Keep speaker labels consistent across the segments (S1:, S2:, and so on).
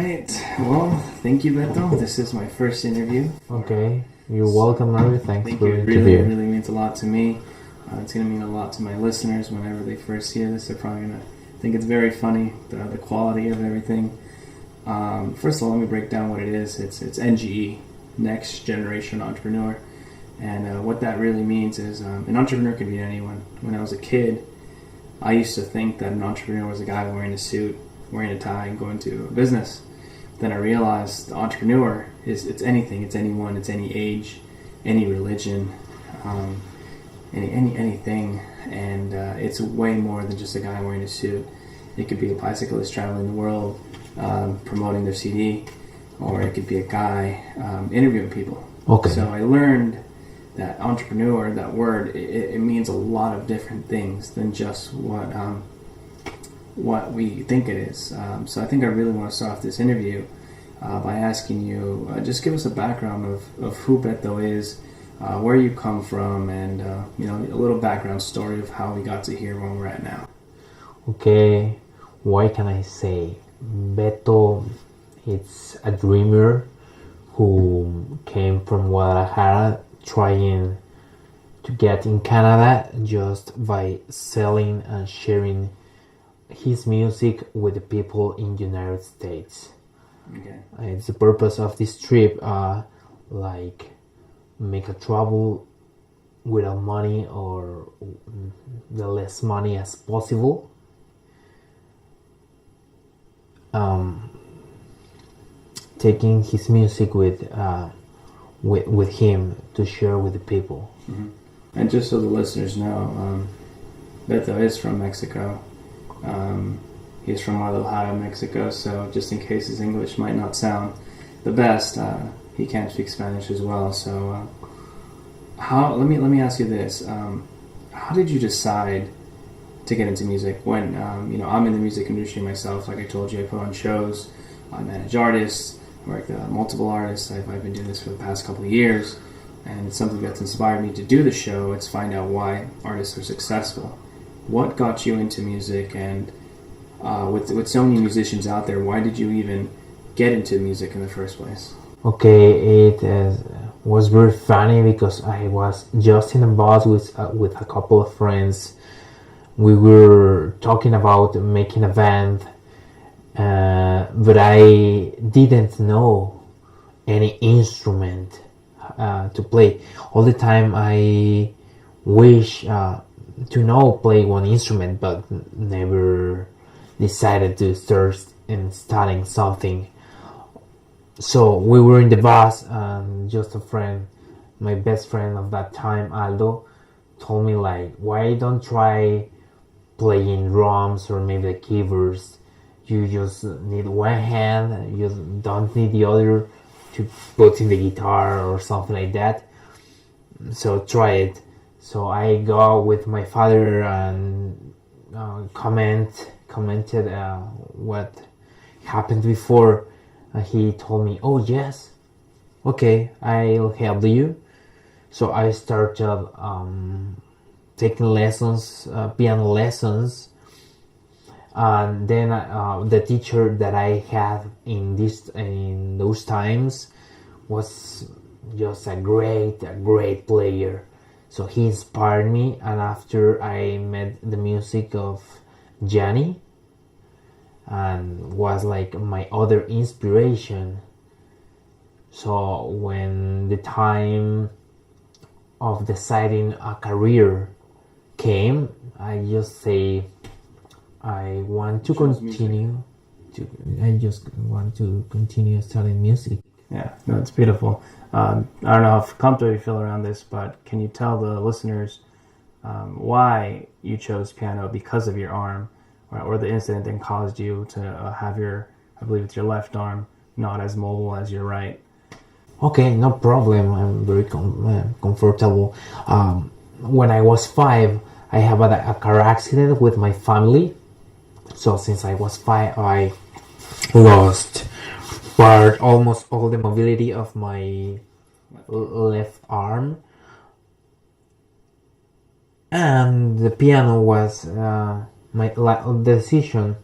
S1: right. Well, thank you, Beto. This is my first interview.
S2: Okay. You're welcome, Mario. Thanks
S1: Thank
S2: for
S1: you.
S2: the
S1: It
S2: interview.
S1: really means a lot to me. It's going to mean a lot to my listeners whenever they first hear this. They're probably going to think it's very funny, the quality of everything. First of all, let me break down what it is. It's NGE, Next Generation Entrepreneur. And what that really means is an entrepreneur can be anyone. When I was a kid, I used to think that an entrepreneur was a guy wearing a suit, wearing a tie, and going to a business. Then I realized the entrepreneur it's anything, it's anyone, it's any age, any religion, anything, and it's way more than just a guy wearing a suit. It could be a bicyclist traveling the world, promoting their CD, or it could be a guy interviewing people.
S2: Okay.
S1: So I learned that entrepreneur, that word, it means a lot of different things than just what we think it is. So I think I really want to start off this interview by asking you, just give us a background of who Beto is, where you come from, and a little background story of how we got to here where we're at now.
S2: Okay. What can I say? Beto, it's a dreamer who came from Guadalajara trying to get in Canada just by selling and sharing his music with the people in the United States.
S1: Okay.
S2: It's the purpose of this trip, like make a travel without money or the less money as possible. Taking his music with him to share with the people.
S1: Mm-hmm. And just so the listeners know, Beto is from Mexico. He's from Guadalajara, Mexico, so just in case his English might not sound the best, he can speak Spanish as well. So let me ask you this. How did you decide to get into music? When I'm in the music industry myself, like I told you, I put on shows, I manage artists, I work with multiple artists. I've been doing this for the past couple of years, and it's something that's inspired me to do the show. It's find out why artists are successful. What got you into music, and with so many musicians out there, why did you even get into music in the first place?
S2: Okay, it was very funny because I was just in a bus with a couple of friends. We were talking about making a band, but I didn't know any instrument to play. All the time I wish to play one instrument, but never decided to start and studying something. So we were in the bus, and just a friend, my best friend of that time, Aldo, told me like, why don't try playing drums or maybe the keyboards? You just need one hand, you don't need the other to put in the guitar or something like that. So try it. So I go with my father and commented what happened before. He told me, oh yes, okay, I'll help you. So I started taking lessons, piano lessons, and then the teacher that I had in those times was just a great player. So he inspired me, and after I met the music of Gianni, and was like my other inspiration. So when the time of deciding a career came, I just say I want to continue. I just want to continue studying music.
S1: Yeah, no, it's beautiful. I don't know how comfortable you feel around this, but can you tell the listeners why you chose piano because of your arm, or the incident that caused you to have I believe it's your left arm, not as mobile as your right?
S2: Okay, no problem. I'm very comfortable. When I was 5, I had a car accident with my family. So since I was 5, I lost almost all the mobility of my left arm. And the piano was my decision,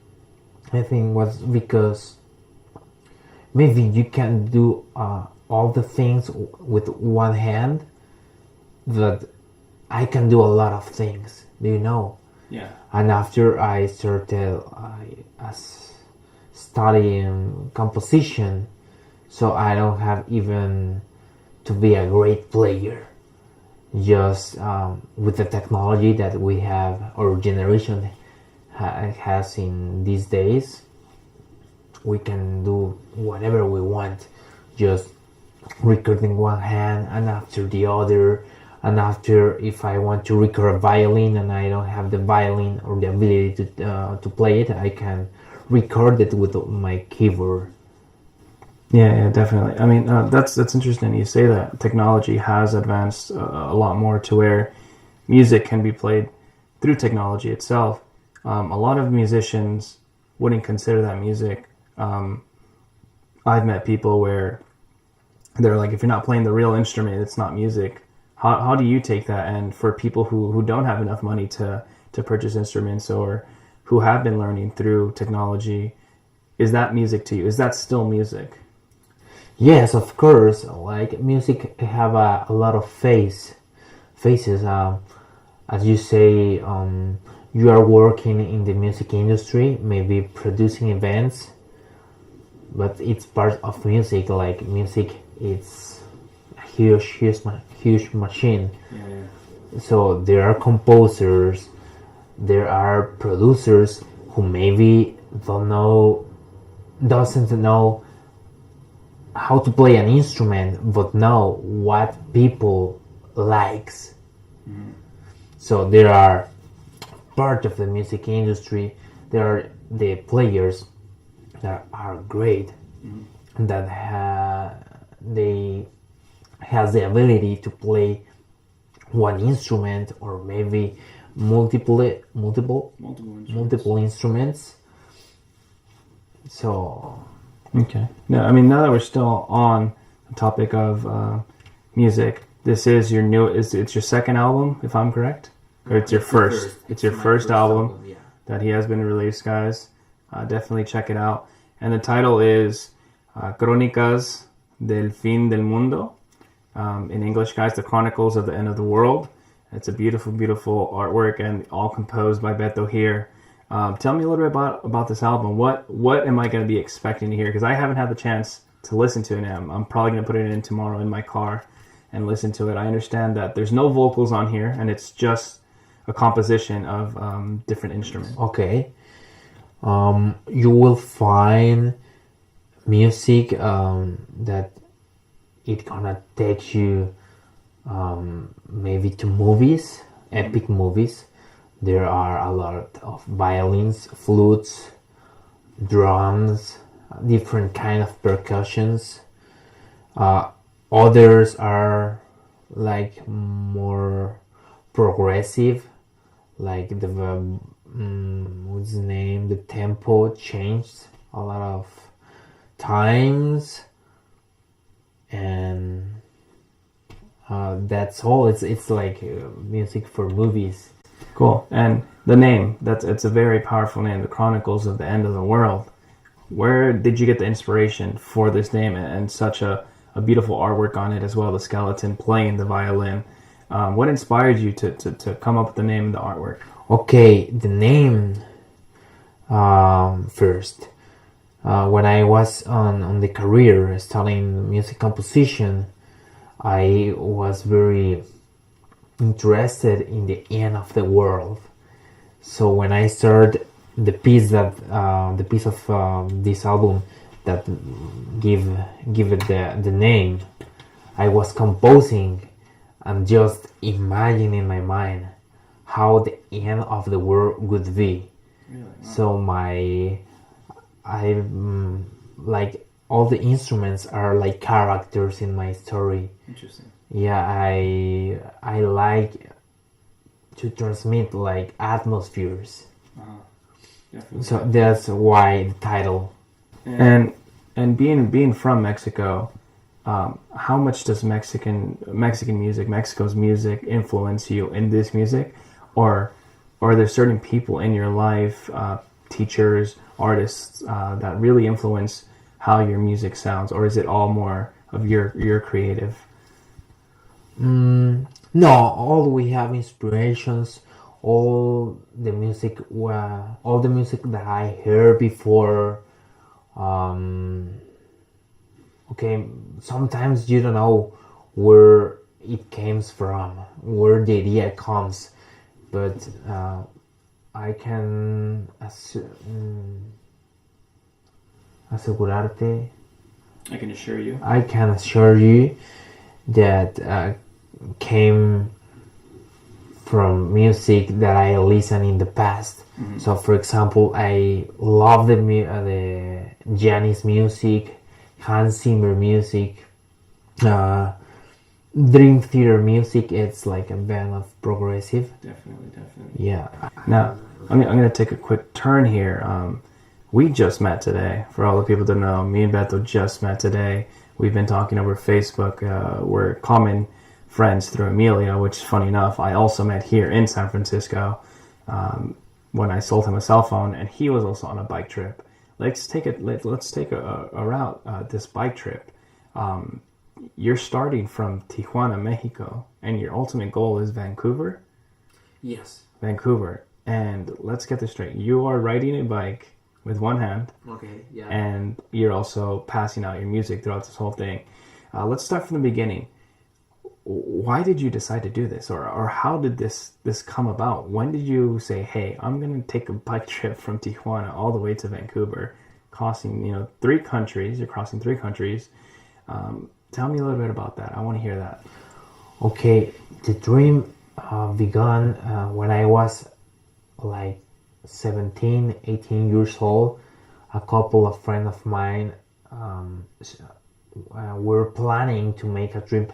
S2: I think, was because maybe you can do all the things with one hand, that I can do a lot of things, do you know?
S1: Yeah.
S2: And after I started studying composition, so I don't have even to be a great player. Just with the technology that we have, our generation has in these days, we can do whatever we want, just recording one hand and after the other. And after, if I want to record a violin and I don't have the violin or the ability to play it, I can record it with my keyboard.
S1: Yeah, definitely. I mean, that's interesting. You say that technology has advanced a lot more to where music can be played through technology itself. A lot of musicians wouldn't consider that music. I've met people where they're like, if you're not playing the real instrument, it's not music. How do you take that? And for people who don't have enough money to purchase instruments, or who have been learning through technology, is that music to you? Is that still music?
S2: Yes, of course. Like music have a lot of faces. As you say, you are working in the music industry, maybe producing events, but it's part of music. Like music, it's a huge machine.
S1: Yeah.
S2: So there are composers, there are producers who maybe doesn't know how to play an instrument, but know what people likes.
S1: Mm-hmm.
S2: So there are part of the music industry. There are the players that are great, mm-hmm. that they has the ability to play one instrument or maybe multiple instruments. So
S1: okay. No, I mean, now that we're still on the topic of music, this is your it's your second album, if I'm correct, or it's your first. It's your first album
S2: yeah.
S1: that he has been released, guys. Definitely check it out. And the title is Crónicas del Fin del Mundo. In English, guys, The Chronicles of the End of the World. It's a beautiful, beautiful artwork, and all composed by Beto here. Tell me a little bit about this album. What am I going to be expecting to hear? Because I haven't had the chance to listen to it. I'm probably going to put it in tomorrow in my car and listen to it. I understand that there's no vocals on here, and it's just a composition of different instruments.
S2: Okay. You will find music that it gonna take you maybe to movies, epic movies. There are a lot of violins, flutes, drums, different kind of percussions. Others are like more progressive, like the what's the name? The tempo changed a lot of times, and that's all. It's like music for movies.
S1: Cool. And the name, it's a very powerful name, The Chronicles of the End of the World. Where did you get the inspiration for this name, and such a beautiful artwork on it as well, the skeleton playing the violin? What inspired you to come up with the name and the artwork?
S2: Okay, the name first. When I was on the career studying music composition, I was very interested in the end of the world. So when I started the piece of this album that give it the name, I was composing and just imagining in my mind how the end of the world would be.
S1: Really? Wow.
S2: So like all the instruments are like characters in my story.
S1: Interesting.
S2: Yeah, I like to transmit like atmospheres.
S1: Definitely.
S2: So that's why the title.
S1: And being from Mexico, how much does Mexican music, Mexico's music, influence you in this music, or are there certain people in your life, teachers, artists, that really influence how your music sounds, or is it all more of your creative?
S2: No, all we have inspirations. All the music that I heard before. Okay, sometimes you don't know where it comes from, where the idea comes, but I can asegurarte.
S1: I can assure you.
S2: I can assure you that came from music that I listened in the past. Mm-hmm. So, for example, I love the Janis music, Hans Zimmer music, Dream Theater music. It's like a band of progressive.
S1: Definitely.
S2: Yeah.
S1: Now, I'm going to take a quick turn here. We just met today. For all the people that know, me and Beto just met today. We've been talking over Facebook. We're common friends through Emilio, which, funny enough, I also met here in San Francisco when I sold him a cell phone, and he was also on a bike trip. Let's take a route this bike trip. You're starting from Tijuana, Mexico, and your ultimate goal is Vancouver?
S2: Yes.
S1: Vancouver. And let's get this straight. You are riding a bike with one hand.
S2: Okay, yeah.
S1: And you're also passing out your music throughout this whole thing. Let's start from the beginning. Why did you decide to do this? Or how did this come about? When did you say, hey, I'm going to take a bike trip from Tijuana all the way to Vancouver, crossing, 3 countries. You're crossing 3 countries. Tell me a little bit about that. I want to hear that.
S2: Okay, the dream began when I was like 17, 18 years old. A couple of friends of mine were planning to make a trip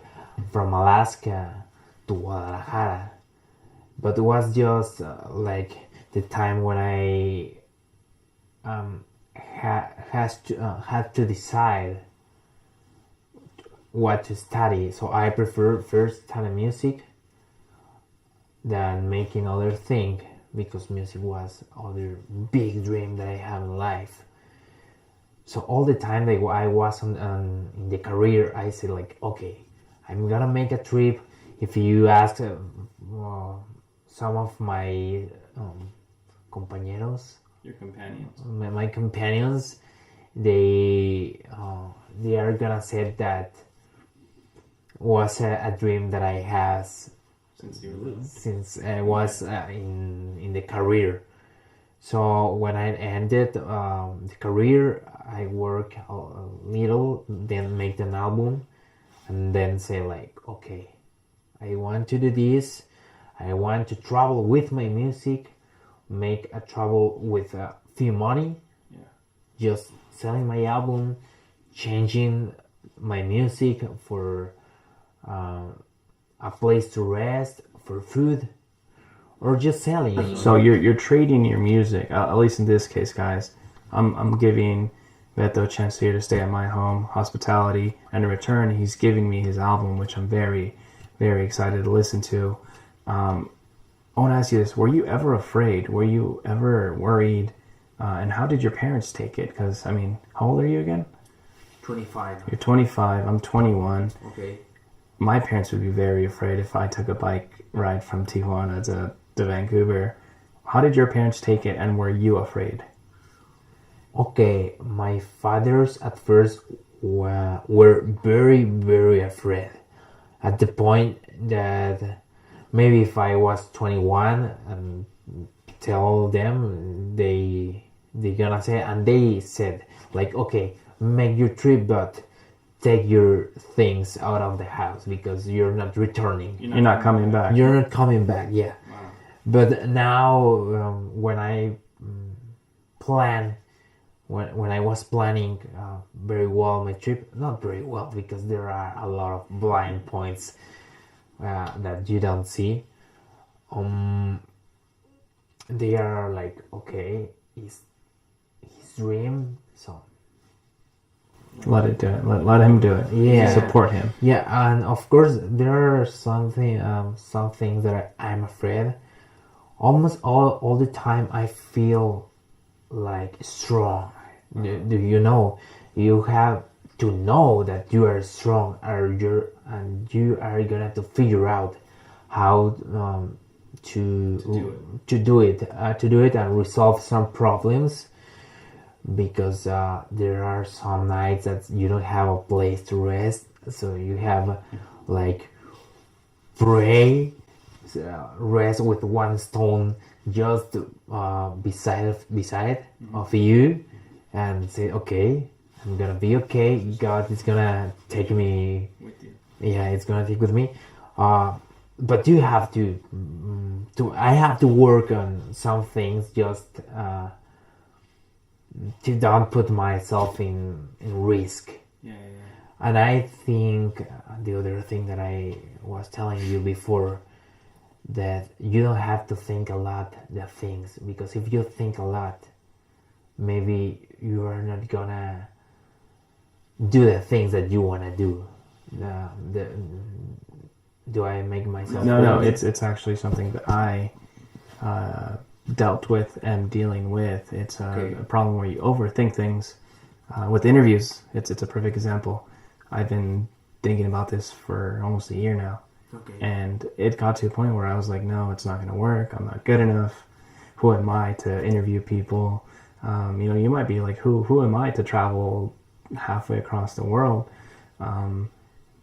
S2: from Alaska to Guadalajara, but it was just like the time when I had to decide what to study. So I prefer first study music than making other thing, because music was other big dream that I have in life. So all the time that I was in the career, I said like, okay, I'm gonna make a trip. If you ask some of my compañeros,
S1: your companions,
S2: my companions, they are gonna say that was a dream that I had since I was in the career. So when I ended the career, I work a little, then make an album, and then say like, okay, I want to do this. I want to travel with my music, make a travel with a few money, just selling my album, changing my music for a place to rest, for food, or just selling.
S1: So you're trading your music, at least in this case, guys. I'm giving Beto a chance here to stay at my home, hospitality, and in return, he's giving me his album, which I'm very, very excited to listen to. I want to ask you this: were you ever afraid? Were you ever worried? And how did your parents take it? Because how old are you again?
S2: 25.
S1: You're 25. I'm 21.
S2: Okay.
S1: My parents would be very afraid if I took a bike ride from Tijuana to Vancouver. How did your parents take it, and were you afraid?
S2: Okay, my fathers at first were very, very afraid. At the point that maybe if I was 21 and tell them, they gonna say, and they said like, okay, make your trip, but take your things out of the house because you're not returning.
S1: You're not coming back.
S2: You're not coming back, yeah.
S1: Wow.
S2: But now, when I plan, when I was planning very well my trip, not very well because there are a lot of blind points that you don't see. They are like, okay, his dream, so
S1: let it do it. Let him do it.
S2: Yeah.
S1: Support him.
S2: Yeah, and of course there are some things that I'm afraid. Almost all the time I feel like strong. Do you know? You have to know that you are strong, and you are gonna to figure out how to do it and resolve some problems, because there are some nights that you don't have a place to rest, so you have like pray, rest with one stone just beside of you, and say, okay, I'm gonna be okay. God is gonna take me
S1: with you.
S2: Yeah, it's gonna take with me. But you have I have to work on some things, just to don't put myself in risk.
S1: Yeah.
S2: And I think the other thing that I was telling you before, that you don't have to think a lot the things, because if you think a lot, maybe you are not gonna do the things that you wanna do. Do I make myself?
S1: No. It's actually something that I dealt with and dealing with. It's a problem where you overthink things. With interviews, it's a perfect example. I've been thinking about this for almost a year now.
S2: Okay.
S1: And it got to a point where I was like, no, it's not going to work. I'm not good enough. Who am I to interview people? You might be like, who am I to travel halfway across the world?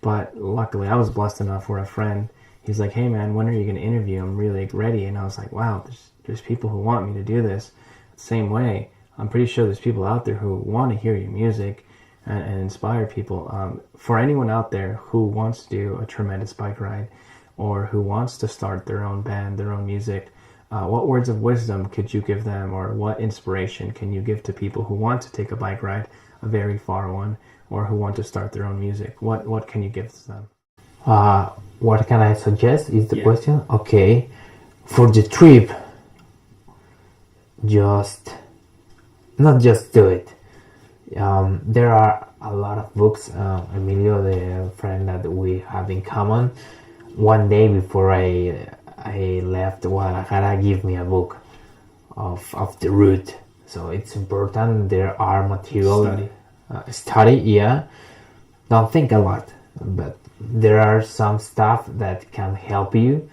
S1: But luckily, I was blessed enough where a friend, he's like, hey man, when are you going to interview? I'm really ready. And I was like, wow, there's people who want me to do this. Same way, I'm pretty sure there's people out there who want to hear your music and inspire people. For anyone out there who wants to do a tremendous bike ride, or who wants to start their own band, their own music, what words of wisdom could you give them, or what inspiration can you give to people who want to take a bike ride, a very far one, or who want to start their own music? What can you give to them?
S2: What can I suggest is the question? Okay, for the trip, not just do it. There are a lot of books. Emilio, the friend that we have in common, one day before I left Guadalajara, gave me a book of the route. So it's important. There are material study. Yeah. Don't think a lot, but there are some stuff that can help you.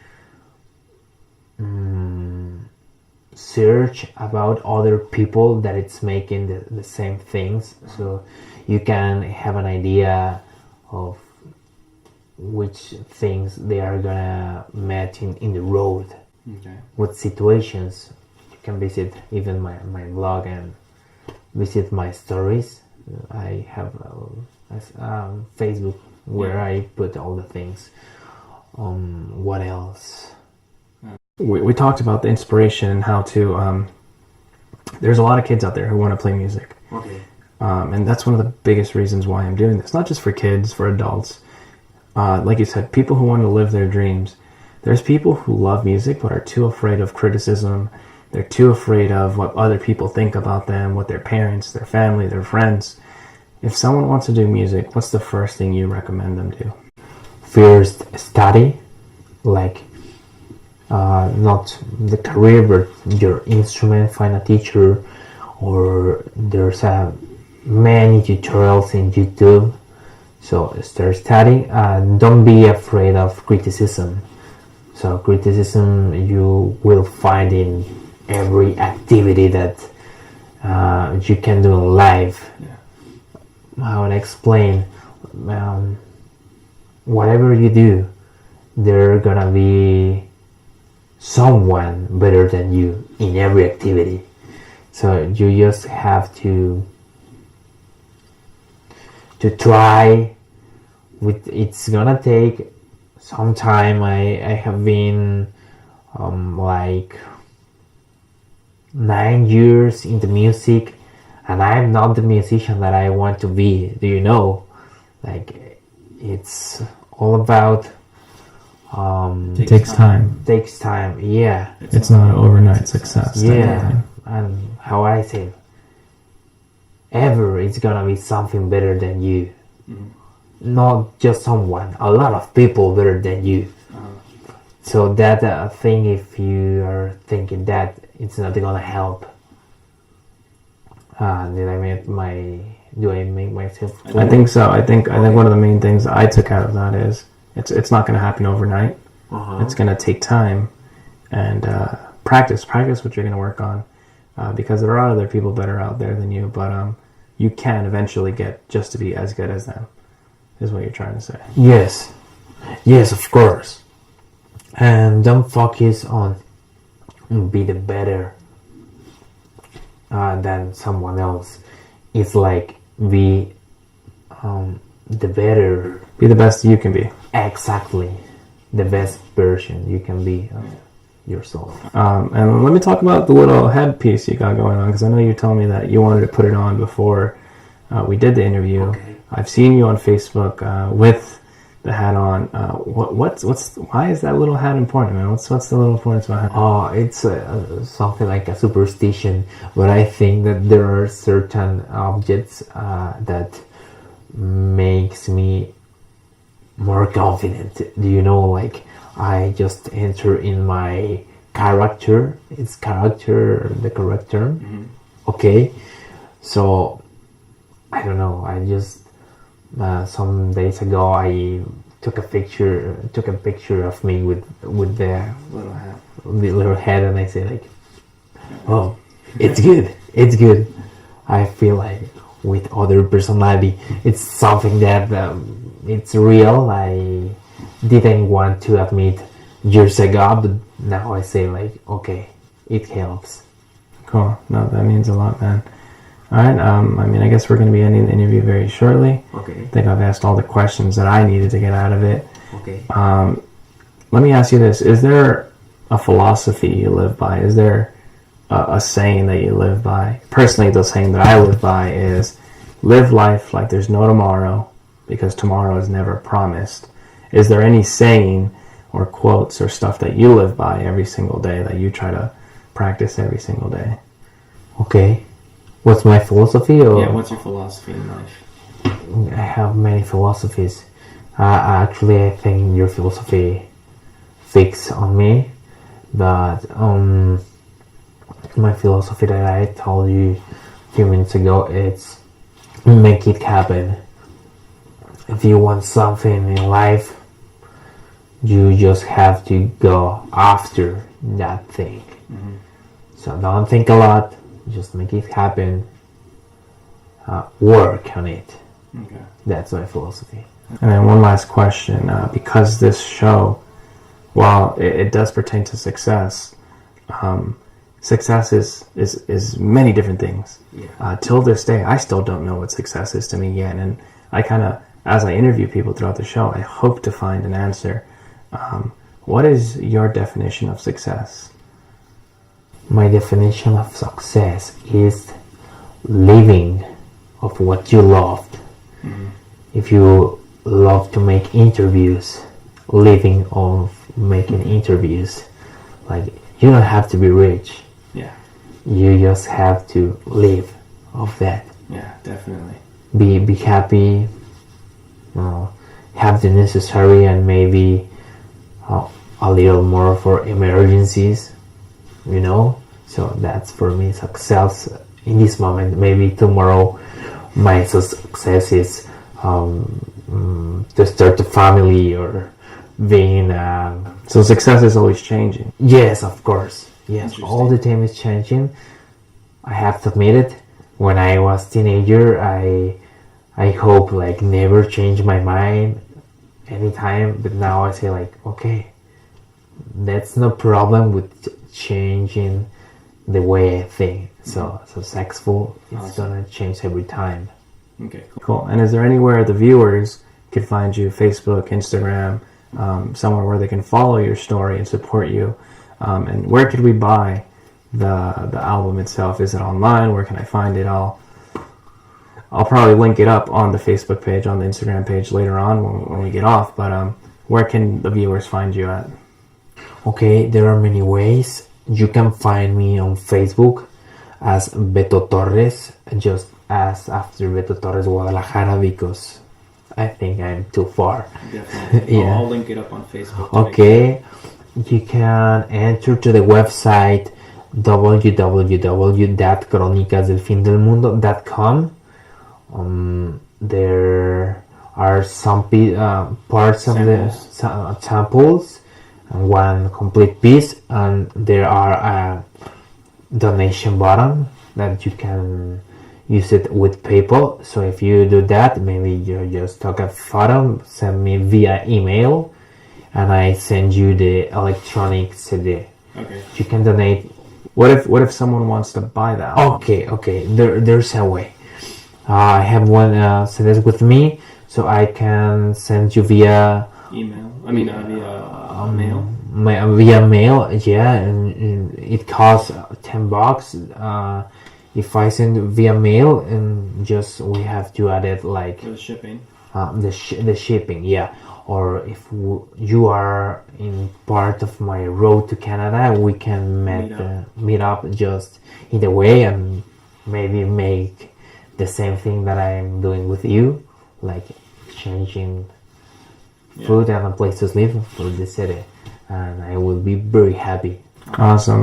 S2: Search about other people that it's making the same things, so you can have an idea of which things they are gonna meet in the road.
S1: Okay.
S2: What situations. You can visit even my blog and visit my stories. I have Facebook where I put all the things. What else?
S1: We talked about the inspiration and how to there's a lot of kids out there who want to play music.
S2: Okay.
S1: And that's one of the biggest reasons why I'm doing this. Not just for kids, for adults. Like you said, people who want to live their dreams. There's people who love music but are too afraid of criticism. They're too afraid of what other people think about them, what their parents, their family, their friends. If someone wants to do music, what's the first thing you recommend them do?
S2: First, study. Like, not the career, but your instrument. Find a teacher, or there's many tutorials in YouTube. So start studying, and don't be afraid of criticism. So criticism you will find in every activity that you can do in life. Yeah. I want to explain. Whatever you do, there gonna be someone better than you in every activity. So you just have to try. It's gonna take some time. I have been like 9 years into music, and I'm not the musician that I want to be. Do you know? Like, it's all about
S1: takes time.
S2: Takes time. Yeah.
S1: It's not an overnight success.
S2: Yeah. And how I say, ever it's gonna be something better than you. Mm-hmm. Not just someone, a lot of people better than you. So that thing, if you are thinking that, it's not gonna help. Then I met my Do I make myself fool?
S1: I think so. I think one of the main things I took out of that is it's not going to happen overnight. It's going to take time and practice what you're going to work on, because there are other people better out there than you, but you can eventually get just to be as good as them, is what you're trying to say.
S2: Yes, of course. And don't focus on be the better than someone else. It's like be the better.
S1: Be the best you can be.
S2: Exactly. The best version you can be of yourself.
S1: And let me talk about the little headpiece you got going on, because I know you told me that you wanted to put it on before we did the interview.
S2: Okay.
S1: I've seen you on Facebook with the hat on. Why is that little hat important, man? What's the little importance behind it?
S2: Oh, it's something like a superstition, but I think that there are certain objects that makes me more confident. Do you know, like I just enter in my character. It's character, the correct term.
S1: Mm-hmm.
S2: Okay, so I don't know. I just some days ago I took a picture of me with the little hat, and I say like, oh, it's good. I feel like with other personality, it's something that it's real. I didn't want to admit years ago, but now I say like, okay, it helps.
S1: Cool. No, that means a lot, man. All right. I guess we're going to be ending the interview very shortly.
S2: Okay.
S1: I think I've asked all the questions that I needed to get out of it.
S2: Okay.
S1: Let me ask you this. Is there a philosophy you live by? Is there a saying that you live by? Personally, the saying that I live by is live life like there's no tomorrow, because tomorrow is never promised. Is there any saying or quotes or stuff that you live by every single day that you try to practice every single day?
S2: Okay. What's my philosophy? Or?
S1: Yeah, what's your philosophy in life?
S2: I have many philosophies. Actually, I think your philosophy fits on me, but my philosophy that I told you a few minutes ago, it's make it happen. If you want something in life, you just have to go after that thing.
S1: Mm-hmm.
S2: So don't think a lot, just make it happen. Work on it.
S1: Okay.
S2: That's my philosophy.
S1: And then one last question, because this show, while it does pertain to success, success is many different things.
S2: Yeah.
S1: Till this day, I still don't know what success is to me yet, and I kind of, as I interview people throughout the show, I hope to find an answer. What is your definition of success?
S2: My definition of success is living of what you loved.
S1: Mm-hmm.
S2: If you love to make interviews, living of making interviews, like you don't have to be rich.
S1: Yeah.
S2: You just have to live of that.
S1: Yeah, definitely.
S2: Be happy, have the necessary, and maybe a little more for emergencies, so that's for me success in this moment. Maybe tomorrow my success is to start a family or being
S1: so success is always changing.
S2: Yes, of course. Yes, all the time is changing. I have to admit it. When I was teenager, I hope like never change my mind anytime, but now I say like, okay, that's no problem with changing the way I think. So successful, it's gonna change every time.
S1: Okay, cool. And is there anywhere the viewers could find you? Facebook, Instagram, somewhere where they can follow your story and support you? And where could we buy the album itself? Is it online? Where can I find it? I'll probably link it up on the Facebook page, on the Instagram page later on when we get off. But where can the viewers find you at?
S2: Okay, there are many ways. You can find me on Facebook as Beto Torres, just as after Beto Torres Guadalajara, because I think I'm too far.
S1: Definitely.
S2: Yeah.
S1: I'll link it up on Facebook.
S2: Okay, you can enter to the website www.cronicasdelfindelmundo.com, There are some parts of the samples and one complete piece, and there are a donation button that you can use it with PayPal. So if you do that, maybe you just take a photo, send me via email, and I send you the electronic CD.
S1: Okay.
S2: You can donate.
S1: What if someone wants to buy that?
S2: Okay. There's a way. I have one CD with me, so I can send you via
S1: email. Via mail.
S2: Via mail, yeah, and it costs $10. If I send via mail, and just we have to add it like
S1: for the shipping.
S2: The shipping, yeah. Or if you are in part of my road to Canada, we can meet up just either way and maybe make the same thing that I'm doing with you, like exchanging food and a place to live for the city, and I will be very happy.
S1: Awesome.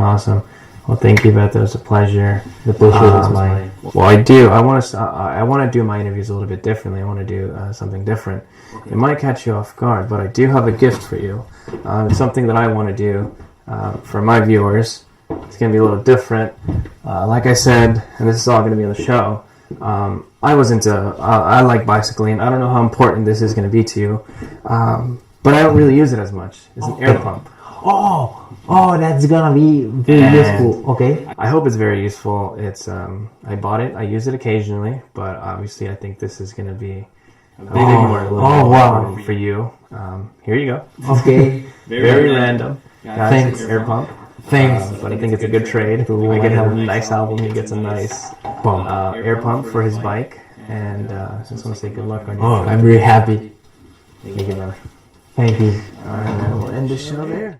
S1: Well, thank you, Beto. It's a pleasure.
S2: The pleasure is mine.
S1: Well, I want to do my interviews a little bit differently. I want to do something different. Okay. It might catch you off guard, but I do have a gift for you. It's something that I want to do for my viewers. It's going to be a little different. Like I said, and this is all going to be on the show. I like bicycling. I don't know how important this is going to be to you, but I don't really use it as much. It's an air pump.
S2: Oh, that's gonna be very useful. Okay.
S1: I hope it's very useful. It's I bought it. I use it occasionally, but obviously I think this is gonna be a big
S2: wow
S1: for you. Here you go.
S2: Okay.
S1: very random.
S2: Thanks.
S1: Air pump.
S2: Thanks.
S1: But I think it's a good trade. I get a nice album. He gets a nice air pump for his bike, and I just want to say good luck on your trip.
S2: I'm very happy.
S1: Thank you, brother.
S2: Thank you.
S1: All right, man. We'll end the show there.